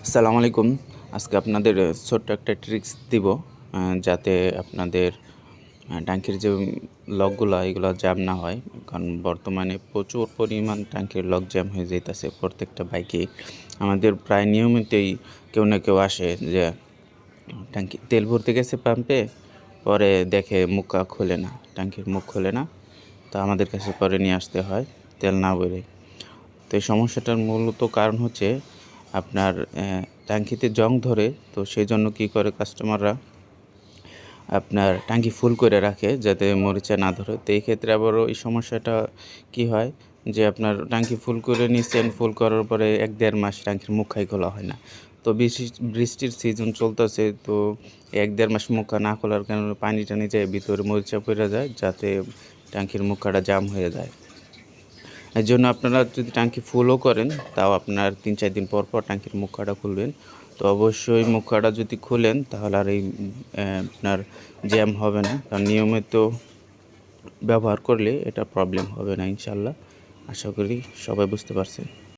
আসসালামু আলাইকুম। আজকে আপনাদের ছোট্ট একটা ট্রিক্স দিব যাতে আপনাদের ট্যাঙ্কির যে লকগুলা এগুলা জ্যাম না হয়। কারণ বর্তমানে প্রচুর পরিমাণ ট্যাঙ্কির লক জ্যাম হয়ে যাইতেছে প্রত্যেকটা বাইকেই। আমাদের প্রায় নিয়মিতই কেউ না কেউ আসে যে ট্যাঙ্কি তেল ভরতে গেছে পাম্পে, পরে দেখে মুখটা খোলে না, ট্যাঙ্কির মুখ খোলে না। তো আমাদের কাছে পরে নিয়ে আসতে হয় তেল না ভরে। তো এই সমস্যাটার মূলত কারণ হচ্ছে আপনার ট্যাঙ্কিতে জং ধরে। তো সেজন্য কী করে কাস্টমাররা আপনার ট্যাঙ্কি ফুল করে রাখে যাতে মরিচা না ধরে। তো এই ক্ষেত্রে আবারও এই সমস্যাটা কী হয় যে আপনার ট্যাঙ্কি ফুল করে নিচ্ছেন, ফুল করার পরে ১-১.৫ মাস ট্যাঙ্কির মুখই খোলা হয় না। তো বৃষ্টির সিজন চলতেছে, তো ১-১.৫ মাস মুখা না খোলার কারণে পানি-টানি যায় ভিতরে, মরিচা পইড়া যায়, যাতে ট্যাঙ্কির মুখাটা জাম হয়ে যায়। এর জন্য আপনারা যদি ট্যাঙ্কি ফুলও করেন, তাও আপনার ৩-৪ দিন পর, পর ট্যাঙ্কির মুখাটা খুলবেন। তো অবশ্যই মুখাটা যদি খুলেন তাহলে আর এই আপনার জ্যাম হবে না। কারণ নিয়মিত ব্যবহার করলে এটা প্রবলেম হবে না ইনশাআল্লাহ। আশা করি সবাই বুঝতে পারছেন।